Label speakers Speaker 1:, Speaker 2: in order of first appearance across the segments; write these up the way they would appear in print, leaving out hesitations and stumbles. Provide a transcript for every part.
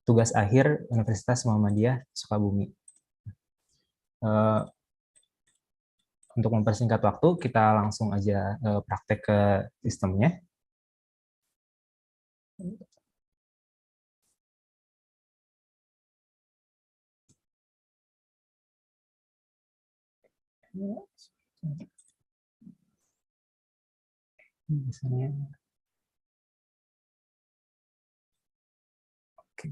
Speaker 1: tugas akhir Universitas Muhammadiyah Sukabumi. Untuk mempersingkat waktu, kita langsung aja praktek ke sistemnya. Misalnya, oke.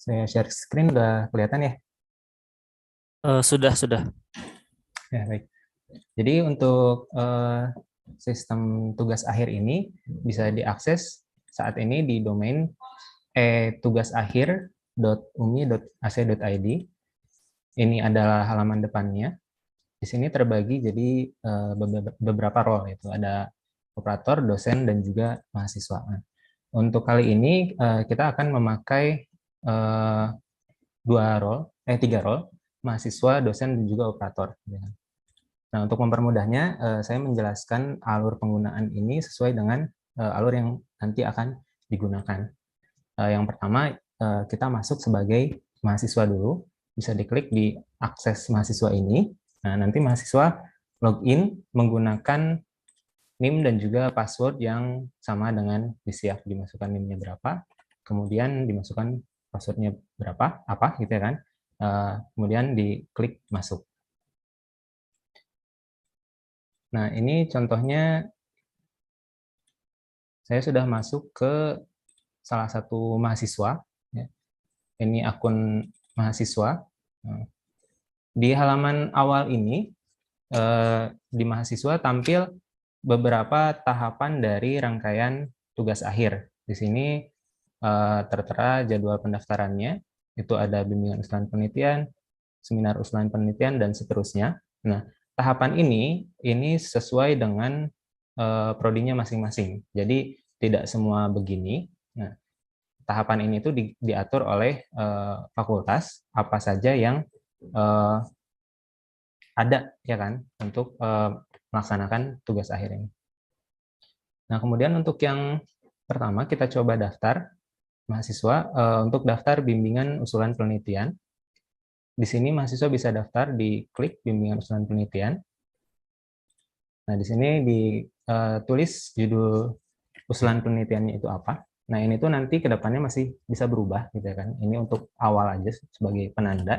Speaker 1: Saya share screen, udah kelihatan ya?
Speaker 2: Sudah.
Speaker 1: Ya, baik. Jadi untuk sistem tugas akhir ini bisa diakses saat ini di domain tugasakhir.umi.ac.id. Ini adalah halaman depannya. Di sini terbagi jadi beberapa role, yaitu ada operator, dosen, dan juga mahasiswa. Nah, untuk kali ini kita akan memakai tiga role, mahasiswa, dosen, dan juga operator. Nah, untuk mempermudahnya, saya menjelaskan alur penggunaan ini sesuai dengan alur yang nanti akan digunakan. Yang pertama, kita masuk sebagai mahasiswa dulu. Bisa diklik di akses mahasiswa ini. Nah, nanti mahasiswa login menggunakan NIM dan juga password yang sama dengan di Siak. Dimasukkan NIM-nya berapa, kemudian dimasukkan password-nya berapa, apa gitu ya kan. Kemudian diklik masuk. Nah, ini contohnya saya sudah masuk ke salah satu mahasiswa. Ini akun mahasiswa. Di halaman awal ini, di mahasiswa tampil beberapa tahapan dari rangkaian tugas akhir. Di sini tertera jadwal pendaftarannya, itu ada bimbingan usulan penelitian, seminar usulan penelitian, dan seterusnya. Nah, tahapan ini sesuai dengan prodinya masing-masing. Jadi tidak semua begini. Nah, tahapan ini tuh diatur oleh fakultas apa saja yang ada ya kan untuk melaksanakan tugas akhir ini. Nah, kemudian untuk yang pertama kita coba daftar mahasiswa untuk daftar bimbingan usulan penelitian. Di sini mahasiswa bisa daftar di klik bimbingan usulan penelitian. Nah, di sini ditulis judul usulan penelitiannya itu apa. Nah, ini tuh nanti ke depannya masih bisa berubah gitu ya kan. Ini untuk awal aja sebagai penanda.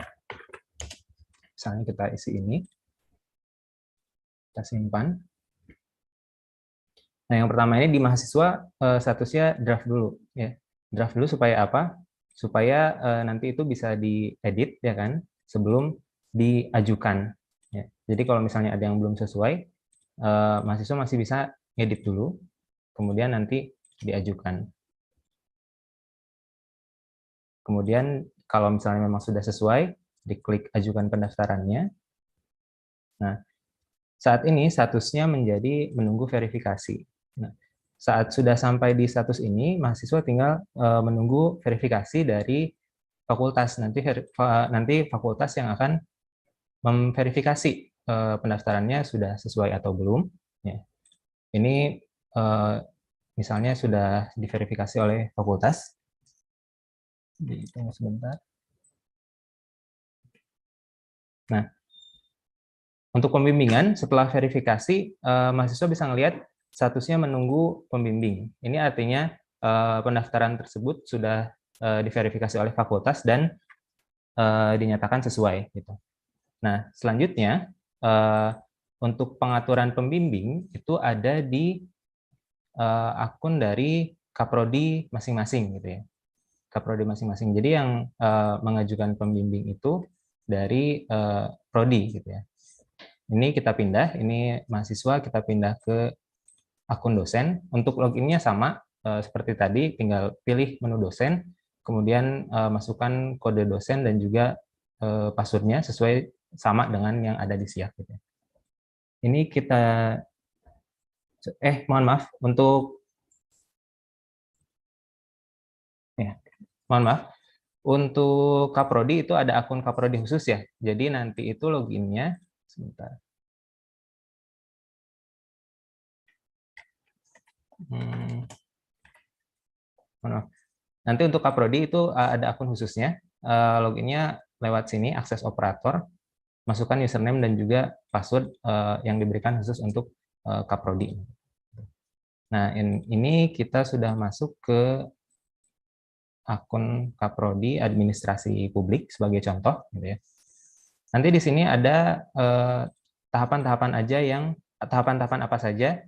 Speaker 1: Misalnya kita isi ini. Kita simpan. Nah, yang pertama ini di mahasiswa statusnya draft dulu ya. Draft dulu supaya apa? Supaya nanti itu bisa diedit ya kan sebelum diajukan ya. Jadi kalau misalnya ada yang belum sesuai, mahasiswa masih bisa edit dulu, kemudian nanti diajukan. Kemudian kalau misalnya memang sudah sesuai, diklik ajukan pendaftarannya. Nah, saat ini statusnya menjadi menunggu verifikasi. Nah, saat sudah sampai di status ini, mahasiswa tinggal menunggu verifikasi dari fakultas. Nanti fakultas yang akan memverifikasi pendaftarannya sudah sesuai atau belum. Ya. Ini misalnya sudah diverifikasi oleh fakultas. Tunggu sebentar. Nah, untuk pembimbingan, setelah verifikasi, mahasiswa bisa melihat statusnya menunggu pembimbing. Ini artinya pendaftaran tersebut sudah diverifikasi oleh fakultas dan dinyatakan sesuai. Gitu. Nah, selanjutnya, untuk pengaturan pembimbing itu ada di akun dari kaprodi masing-masing. Gitu ya. Kaprodi masing-masing. Jadi yang mengajukan pembimbing itu dari prodi. Gitu ya. Ini kita pindah, ini mahasiswa kita pindah ke akun dosen. Untuk loginnya sama seperti tadi, tinggal pilih menu dosen, kemudian masukkan kode dosen dan juga passwordnya sesuai sama dengan yang ada di Siak. Gitu. Ini kita, mohon maaf untuk mohon maaf. Untuk Kaprodi itu ada akun Kaprodi khusus ya. Jadi nanti itu loginnya sebentar. Nanti untuk Kaprodi itu ada akun khususnya, loginnya lewat sini, akses operator, masukkan username dan juga password yang diberikan khusus untuk Kaprodi. Nah, ini kita sudah masuk ke akun Kaprodi administrasi publik sebagai contoh, gitu ya. Nanti di sini ada tahapan-tahapan tahapan-tahapan apa saja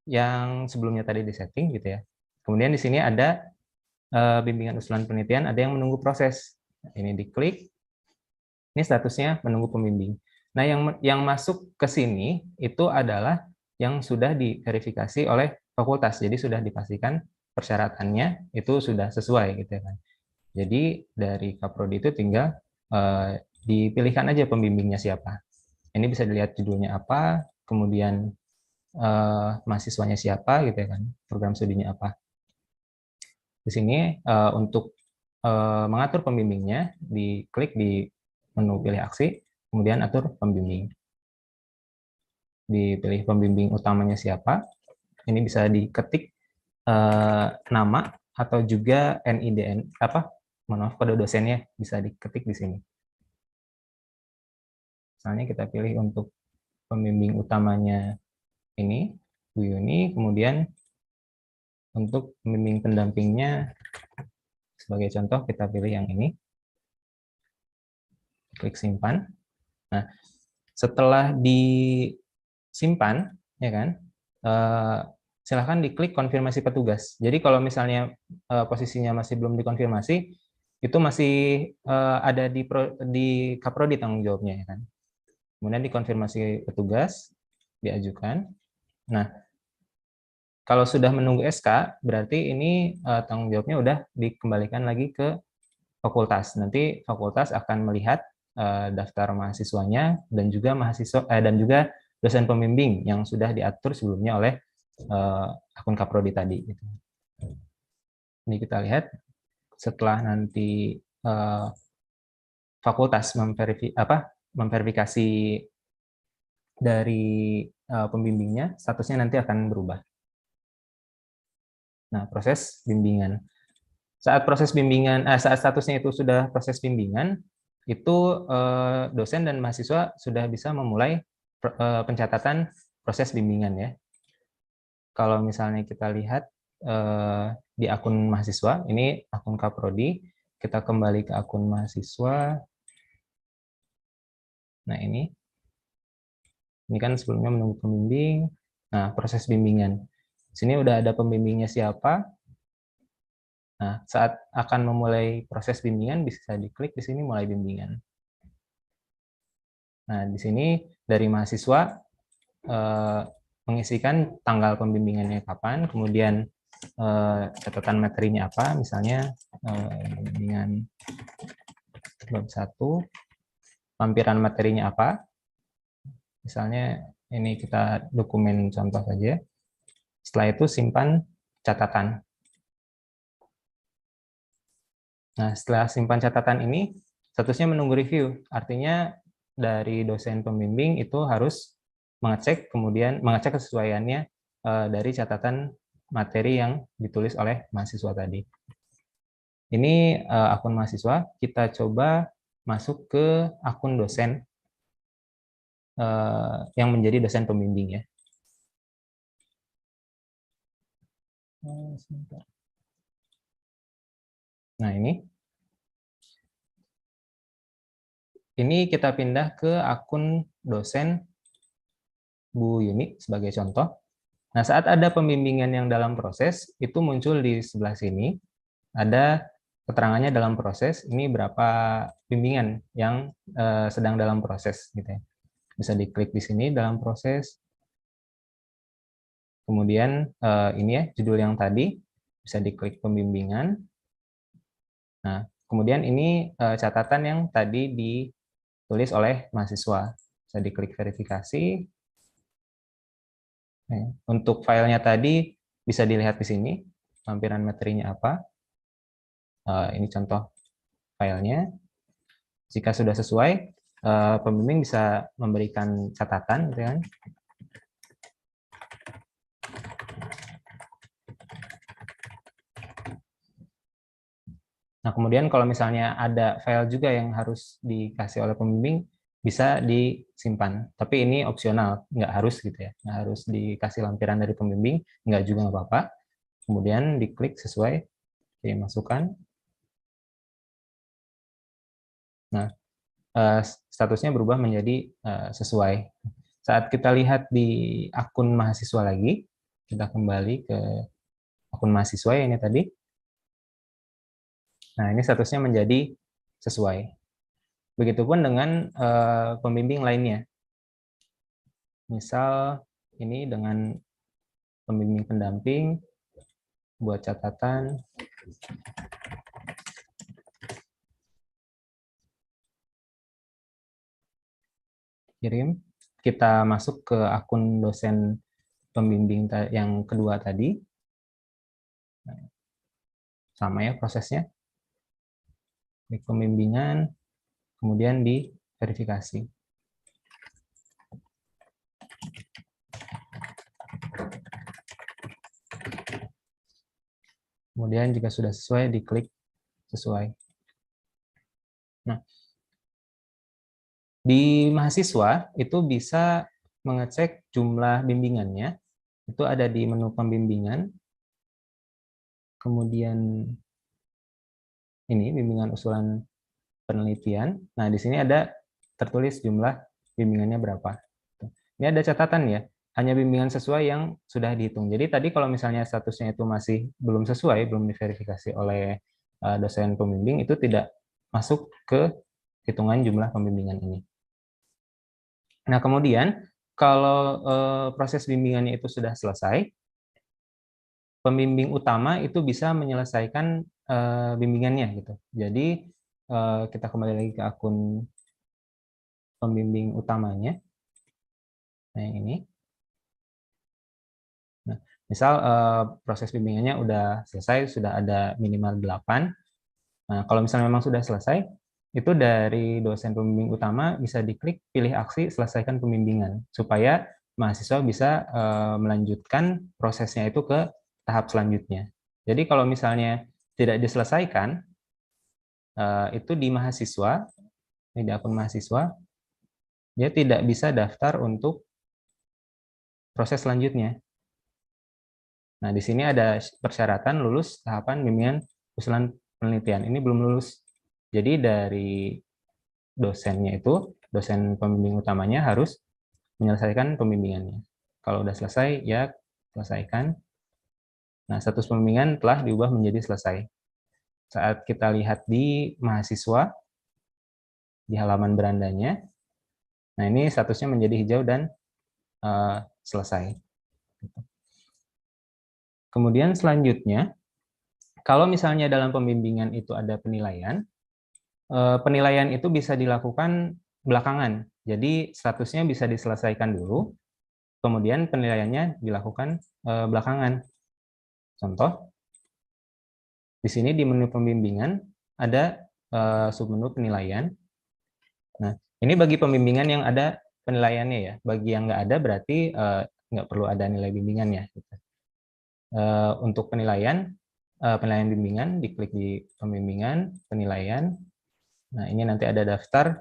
Speaker 1: yang sebelumnya tadi disetting, gitu ya. Kemudian di sini ada bimbingan usulan penelitian, ada yang menunggu proses. Ini diklik, ini statusnya menunggu pembimbing. Nah, yang masuk ke sini itu adalah yang sudah diverifikasi oleh fakultas, jadi sudah dipastikan persyaratannya itu sudah sesuai, gitu kan. Jadi dari Kaprodi itu tinggal dipilihkan aja pembimbingnya siapa. Ini bisa dilihat judulnya apa, kemudian mahasiswanya siapa, gitu ya kan, program studinya apa. Di sini untuk mengatur pembimbingnya, diklik di menu pilih aksi, kemudian atur pembimbing. Dipilih pembimbing utamanya siapa, ini bisa diketik nama atau juga NIDN, kode dosennya bisa diketik di sini. Misalnya kita pilih untuk pembimbing utamanya ini, Bu Yuni, kemudian untuk pembimbing pendampingnya, sebagai contoh kita pilih yang ini, klik simpan. Nah, setelah disimpan, ya kan, silahkan diklik konfirmasi petugas. Jadi kalau misalnya posisinya masih belum dikonfirmasi, itu masih ada di Kaprodi tanggung jawabnya, ya kan. Kemudian dikonfirmasi petugas, diajukan. Nah, kalau sudah menunggu SK, berarti ini tanggung jawabnya udah dikembalikan lagi ke fakultas. Nanti fakultas akan melihat daftar mahasiswanya dan juga dosen pembimbing yang sudah diatur sebelumnya oleh akun Kaprodi tadi. Ini kita lihat setelah nanti fakultas memverifikasi dari pembimbingnya, statusnya nanti akan berubah. Nah, proses bimbingan. Saat statusnya itu sudah proses bimbingan, itu dosen dan mahasiswa sudah bisa memulai pencatatan proses bimbingan, ya. Kalau misalnya kita lihat di akun mahasiswa, ini akun Kaprodi, kita kembali ke akun mahasiswa. Nah, ini kan sebelumnya menunggu pembimbing. Nah, proses bimbingan. Sini udah ada pembimbingnya siapa. Nah, saat akan memulai proses bimbingan, bisa diklik di sini mulai bimbingan. Nah, di sini dari mahasiswa mengisikan tanggal pembimbingannya kapan, kemudian catatan materinya apa, misalnya bimbingan bab 1, lampiran materinya apa. Misalnya ini kita dokumen contoh saja. Setelah itu simpan catatan. Nah, setelah simpan catatan ini, statusnya menunggu review. Artinya dari dosen pembimbing itu harus mengecek kesesuaiannya dari catatan materi yang ditulis oleh mahasiswa tadi. Ini akun mahasiswa, kita coba masuk ke akun dosen yang menjadi dosen pembimbing, ya. Nah, ini kita pindah ke akun dosen Bu Yuni sebagai contoh. Nah, saat ada pembimbingan yang dalam proses, itu muncul di sebelah sini, ada keterangannya dalam proses, ini berapa bimbingan yang sedang dalam proses, gitu ya. Bisa diklik di sini dalam proses. Kemudian ini ya, judul yang tadi, bisa diklik pembimbingan. Nah, kemudian ini catatan yang tadi ditulis oleh mahasiswa. Bisa diklik verifikasi. Nah, untuk filenya tadi bisa dilihat di sini, lampiran materinya apa. Ini contoh filenya. Jika sudah sesuai, pembimbing bisa memberikan catatan, gitu kan. Nah, kemudian kalau misalnya ada file juga yang harus dikasih oleh pembimbing, bisa disimpan. Tapi ini opsional, nggak harus gitu ya. Nggak harus dikasih lampiran dari pembimbing, nggak juga nggak apa-apa. Kemudian diklik sesuai, dimasukkan. Nah, statusnya berubah menjadi sesuai. Saat kita lihat di akun mahasiswa lagi, kita kembali ke akun mahasiswa ini tadi. Nah, ini statusnya menjadi sesuai. Begitupun dengan pembimbing lainnya. Misal ini dengan pembimbing pendamping, buat catatan, kirim. Kita masuk ke akun dosen pembimbing yang kedua tadi. Sama ya prosesnya. Klik pembimbingan, kemudian di verifikasi. Kemudian jika sudah sesuai, diklik sesuai. Nah, di mahasiswa itu bisa mengecek jumlah bimbingannya. Itu ada di menu pembimbingan. Kemudian ini bimbingan usulan penelitian. Nah, di sini ada tertulis jumlah bimbingannya berapa. Ini ada catatan ya, hanya bimbingan sesuai yang sudah dihitung. Jadi tadi kalau misalnya statusnya itu masih belum sesuai, belum diverifikasi oleh dosen pembimbing, itu tidak masuk ke hitungan jumlah pembimbingan ini. Nah, kemudian kalau proses bimbingannya itu sudah selesai, pembimbing utama itu bisa menyelesaikan bimbingannya gitu. Jadi kita kembali lagi ke akun pembimbing utamanya. Nah, yang ini. Nah, misal proses bimbingannya udah selesai, sudah ada minimal 8. Nah, kalau misalnya memang sudah selesai, itu dari dosen pembimbing utama bisa diklik pilih aksi selesaikan pembimbingan supaya mahasiswa bisa melanjutkan prosesnya itu ke tahap selanjutnya. Jadi kalau misalnya tidak diselesaikan, itu di mahasiswa, di akun mahasiswa, dia tidak bisa daftar untuk proses selanjutnya. Nah, di sini ada persyaratan lulus tahapan bimbingan usulan penelitian. Ini belum lulus. Jadi dari dosennya itu, dosen pembimbing utamanya harus menyelesaikan pembimbingannya. Kalau udah selesai, ya selesaikan. Nah, status pembimbingan telah diubah menjadi selesai. Saat kita lihat di mahasiswa, di halaman berandanya, nah ini statusnya menjadi hijau dan selesai. Kemudian selanjutnya, kalau misalnya dalam pembimbingan itu ada penilaian, penilaian itu bisa dilakukan belakangan. Jadi statusnya bisa diselesaikan dulu, kemudian penilaiannya dilakukan belakangan. Contoh, di sini di menu pembimbingan ada submenu penilaian. Nah, ini bagi pembimbingan yang ada penilaiannya ya. Bagi yang nggak ada berarti nggak perlu ada nilai bimbingannya. Gitu. Untuk penilaian bimbingan, diklik di pembimbingan, penilaian. Nah, ini nanti ada daftar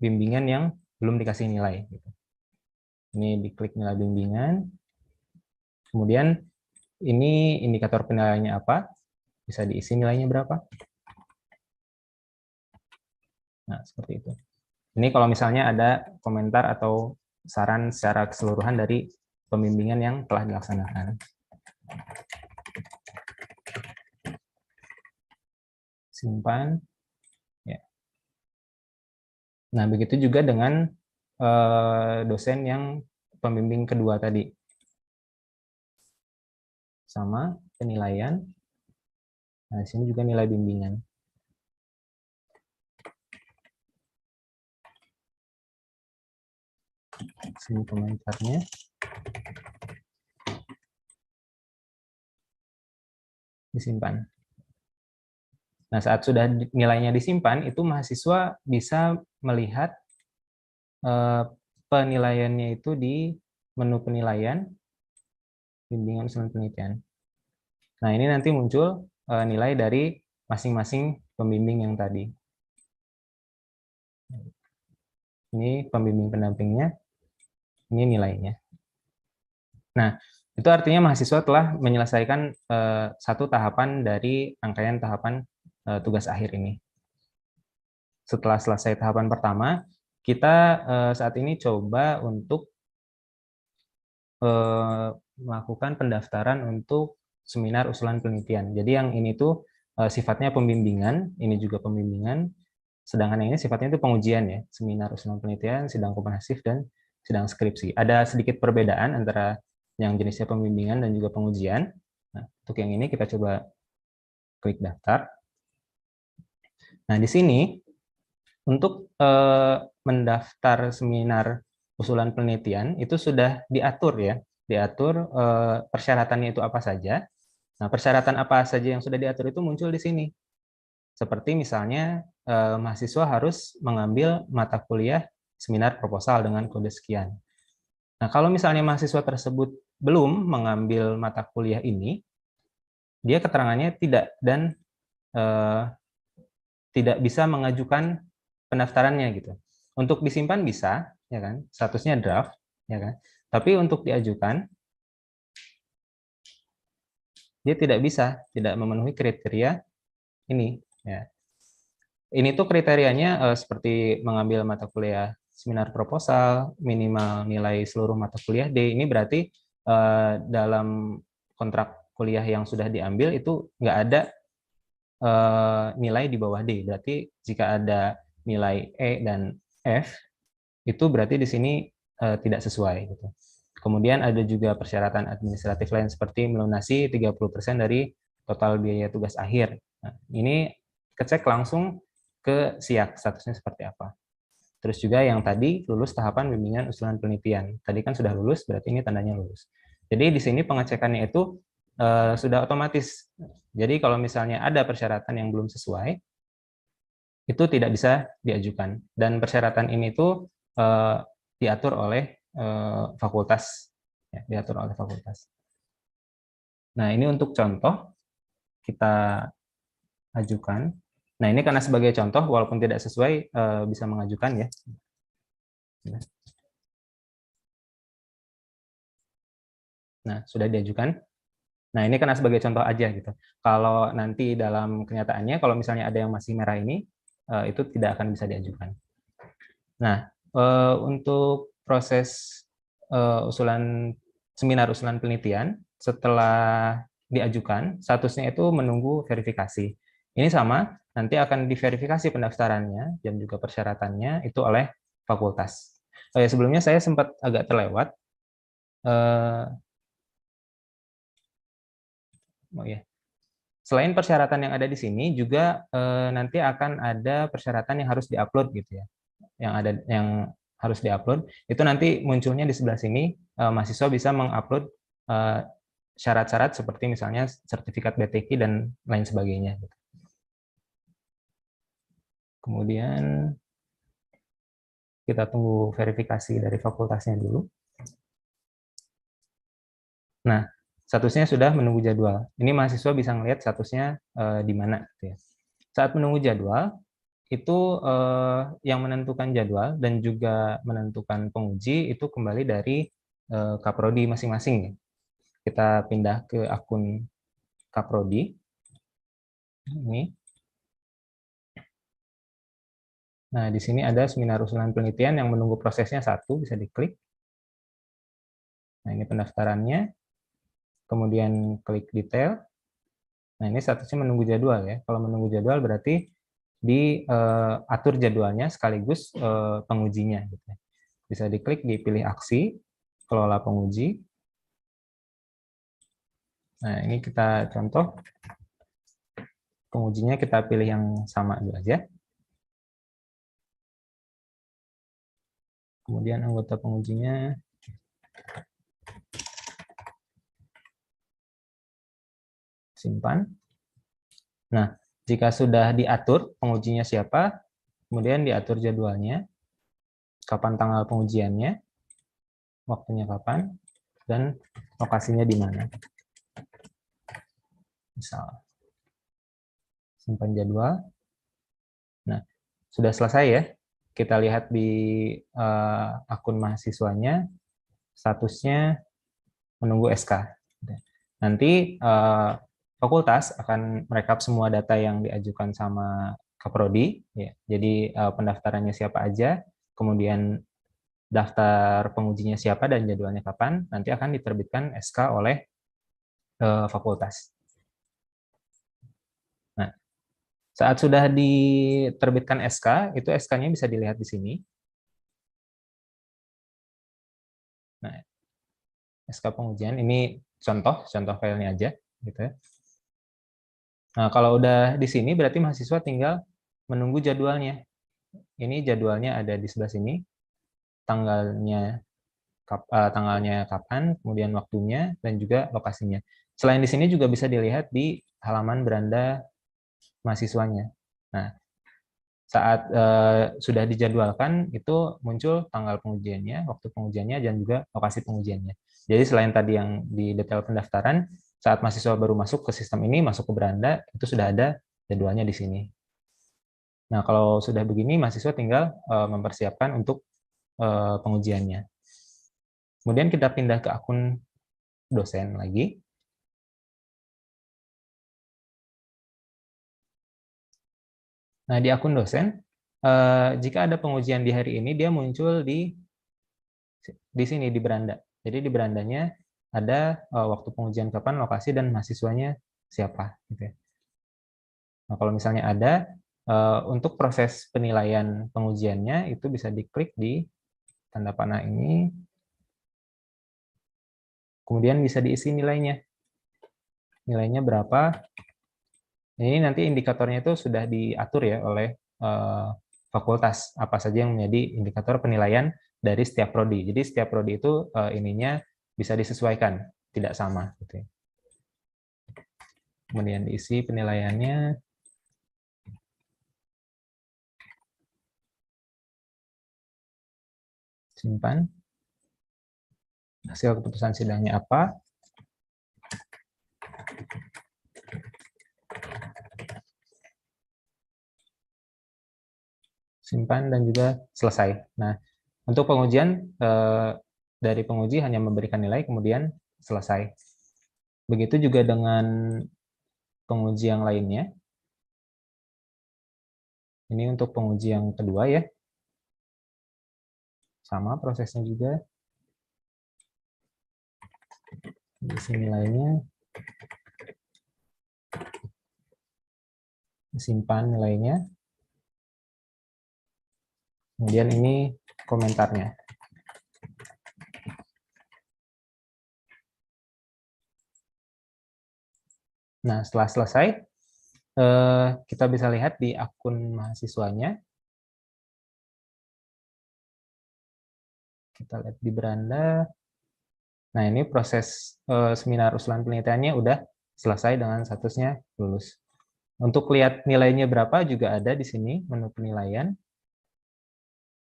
Speaker 1: bimbingan yang belum dikasih nilai. Gitu. Ini diklik nilai bimbingan. Kemudian ini indikator penilaiannya apa? Bisa diisi nilainya berapa? Nah, seperti itu. Ini kalau misalnya ada komentar atau saran secara keseluruhan dari pembimbingan yang telah dilaksanakan. Simpan. Ya. Nah, begitu juga dengan dosen yang pembimbing kedua tadi. Sama penilaian. Nah, di sini juga nilai bimbingan. Sini komentarnya. Disimpan. Nah, saat sudah nilainya disimpan, itu mahasiswa bisa melihat penilaiannya itu di menu penilaian, bimbingan usulan penelitian. Nah, ini nanti muncul nilai dari masing-masing pembimbing yang tadi. Ini pembimbing pendampingnya, ini nilainya. Nah, itu artinya mahasiswa telah menyelesaikan satu tahapan dari rangkaian tahapan tugas akhir ini. Setelah selesai tahapan pertama, kita saat ini coba untuk melakukan pendaftaran untuk seminar usulan penelitian. Jadi yang ini tuh sifatnya pembimbingan, ini juga pembimbingan, sedangkan yang ini sifatnya itu pengujian ya, seminar usulan penelitian, sidang komprehensif, dan sidang skripsi. Ada sedikit perbedaan antara yang jenisnya pembimbingan dan juga pengujian. Nah, untuk yang ini kita coba klik daftar. Nah, di sini untuk mendaftar seminar usulan penelitian itu sudah diatur ya, diatur persyaratannya itu apa saja. Nah, persyaratan apa saja yang sudah diatur itu muncul di sini. Seperti misalnya mahasiswa harus mengambil mata kuliah seminar proposal dengan kode sekian. Nah, kalau misalnya mahasiswa tersebut belum mengambil mata kuliah ini, dia keterangannya tidak dan tidak bisa mengajukan pendaftarannya gitu. Untuk disimpan bisa, ya kan? Statusnya draft, ya kan? Tapi untuk diajukan dia tidak bisa, tidak memenuhi kriteria ini, ya. Ini tuh kriterianya seperti mengambil mata kuliah seminar proposal, minimal nilai seluruh mata kuliah D. Ini berarti dalam kontrak kuliah yang sudah diambil itu nggak ada nilai di bawah D. Berarti jika ada nilai E dan F, itu berarti di sini tidak sesuai. Gitu. Kemudian ada juga persyaratan administratif lain seperti melunasi 30% dari total biaya tugas akhir. Nah, ini kecek langsung ke SIAK, statusnya seperti apa. Terus juga yang tadi lulus tahapan bimbingan usulan penelitian. Tadi kan sudah lulus, berarti ini tandanya lulus. Jadi di sini pengecekannya itu sudah otomatis. Jadi kalau misalnya ada persyaratan yang belum sesuai, itu tidak bisa diajukan. Dan persyaratan ini itu diatur oleh fakultas. Ya, diatur oleh fakultas. Nah, ini untuk contoh, kita ajukan. Nah, ini karena sebagai contoh, walaupun tidak sesuai, bisa mengajukan ya. Nah, sudah diajukan. Nah, ini karena sebagai contoh aja gitu. Kalau nanti dalam kenyataannya, kalau misalnya ada yang masih merah ini, itu tidak akan bisa diajukan. Nah, untuk proses seminar usulan penelitian, setelah diajukan, statusnya itu menunggu verifikasi. Ini sama, nanti akan diverifikasi pendaftarannya dan juga persyaratannya itu oleh fakultas. Sebelumnya saya sempat agak terlewat. Oh ya, selain persyaratan yang ada di sini, juga nanti akan ada persyaratan yang harus diupload gitu ya. Yang harus diupload itu nanti munculnya di sebelah sini. Mahasiswa bisa mengupload syarat-syarat seperti misalnya sertifikat BTQ dan lain sebagainya. Kemudian kita tunggu verifikasi dari fakultasnya dulu. Nah, statusnya sudah menunggu jadwal. Ini mahasiswa bisa melihat statusnya di mana. Gitu ya. Saat menunggu jadwal, itu yang menentukan jadwal dan juga menentukan penguji itu kembali dari Kaprodi masing-masing. Kita pindah ke akun Kaprodi. Ini. Nah, di sini ada seminar usulan penelitian yang menunggu prosesnya satu, bisa diklik. Nah, ini pendaftarannya. Kemudian klik detail. Nah, ini statusnya menunggu jadwal ya. Kalau menunggu jadwal berarti diatur jadwalnya sekaligus pengujinya. Gitu. Bisa diklik, dipilih aksi, kelola penguji. Nah, ini kita contoh. Pengujinya kita pilih yang sama dulu aja. Kemudian anggota pengujinya simpan. Nah, jika sudah diatur pengujinya siapa, kemudian diatur jadwalnya, kapan tanggal pengujiannya, waktunya kapan, dan lokasinya di mana. Misal. simpan jadwal. Nah, sudah selesai ya. Kita lihat di akun mahasiswanya, statusnya menunggu SK. Nanti fakultas akan merekap semua data yang diajukan sama Kaprodi. Ya. Jadi pendaftarannya siapa aja, kemudian daftar pengujinya siapa dan jadwalnya kapan, nanti akan diterbitkan SK oleh fakultas. Nah, saat sudah diterbitkan SK, itu SK-nya bisa dilihat di sini. Nah, SK pengujian ini contoh filenya aja, gitu ya. Nah, kalau udah di sini berarti mahasiswa tinggal menunggu jadwalnya. Ini jadwalnya ada di sebelah sini, tanggalnya kapan, kemudian waktunya, dan juga lokasinya. Selain di sini juga bisa dilihat di halaman beranda mahasiswanya. Nah, saat sudah dijadwalkan, itu muncul tanggal pengujiannya, waktu pengujiannya, dan juga lokasi pengujiannya. Jadi selain tadi yang di detail pendaftaran, saat mahasiswa baru masuk ke sistem ini, masuk ke beranda, itu sudah ada jadwalnya di sini. Nah, kalau sudah begini, mahasiswa tinggal mempersiapkan untuk pengujiannya. Kemudian kita pindah ke akun dosen lagi. Nah, di akun dosen, jika ada pengujian di hari ini, dia muncul di sini, di beranda. Jadi di berandanya ada waktu pengujian kapan, lokasi, dan mahasiswanya siapa. Gitu ya. Nah, kalau misalnya ada, untuk proses penilaian pengujiannya, itu bisa diklik di tanda panah ini, kemudian bisa diisi nilainya. Nilainya berapa? Ini nanti indikatornya itu sudah diatur ya oleh fakultas, apa saja yang menjadi indikator penilaian dari setiap prodi. Jadi setiap prodi itu ininya bisa disesuaikan, tidak sama. Gitu ya. Kemudian diisi penilaiannya. Simpan. Hasil keputusan sidangnya apa? Simpan dan juga selesai. Nah, untuk pengujian, dari penguji hanya memberikan nilai, kemudian selesai. Begitu juga dengan penguji yang lainnya. Ini untuk penguji yang kedua ya. Sama prosesnya juga. Di sini nilainya. Simpan nilainya. Kemudian ini komentarnya. Nah, setelah selesai, kita bisa lihat di akun mahasiswanya. Kita lihat di beranda. Nah, ini proses seminar usulan penelitiannya udah selesai dengan statusnya lulus. Untuk lihat nilainya berapa juga ada di sini, menu penilaian.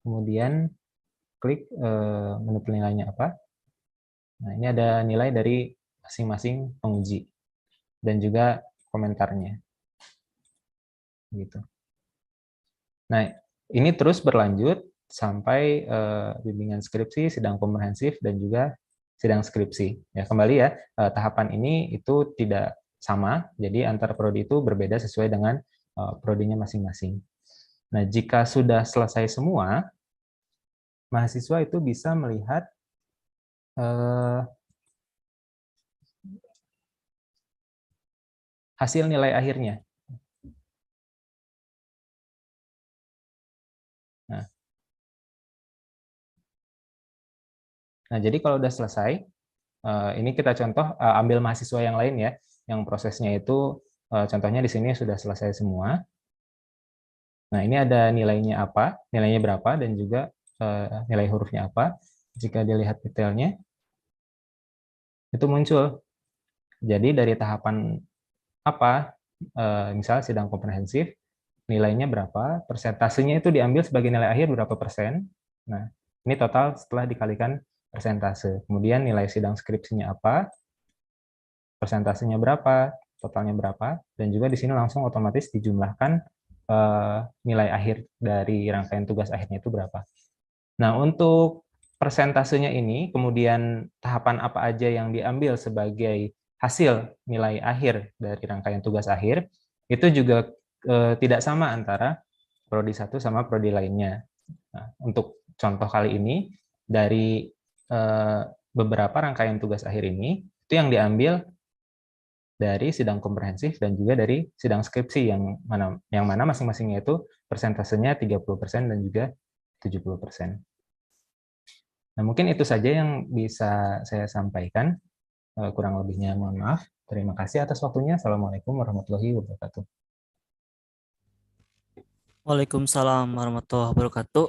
Speaker 1: Kemudian klik menu penilaiannya apa. Nah, ini ada nilai dari masing-masing penguji dan juga komentarnya. Gitu. Nah, ini terus berlanjut sampai bimbingan skripsi, sidang komprehensif, dan juga sidang skripsi. Ya, kembali ya, tahapan ini itu tidak sama, jadi antar prodi itu berbeda sesuai dengan prodinya masing-masing. Nah, jika sudah selesai semua, mahasiswa itu bisa melihat hasil nilai akhirnya. Nah, jadi kalau udah selesai, ini kita contoh ambil mahasiswa yang lain ya, yang prosesnya itu contohnya di sini sudah selesai semua. Nah, ini ada nilainya apa, nilainya berapa, dan juga nilai hurufnya apa. Jika dilihat detailnya, itu muncul. Jadi dari tahapan apa, misalnya sidang komprehensif, nilainya berapa, persentasenya itu diambil sebagai nilai akhir berapa persen. Nah, ini total setelah dikalikan persentase. Kemudian nilai sidang skripsinya apa, persentasenya berapa, totalnya berapa, dan juga di sini langsung otomatis dijumlahkan nilai akhir dari rangkaian tugas akhirnya itu berapa. Nah, untuk persentasenya ini, kemudian tahapan apa aja yang diambil sebagai hasil nilai akhir dari rangkaian tugas akhir, itu juga tidak sama antara prodi satu sama prodi lainnya. Nah, untuk contoh kali ini, dari beberapa rangkaian tugas akhir ini, itu yang diambil dari sidang komprehensif dan juga dari sidang skripsi yang mana masing-masingnya itu persentasenya 30% dan juga 70%. Nah, mungkin itu saja yang bisa saya sampaikan. Kurang lebihnya mohon maaf. Terima kasih atas waktunya. Assalamualaikum warahmatullahi wabarakatuh.
Speaker 2: Waalaikumsalam warahmatullahi wabarakatuh.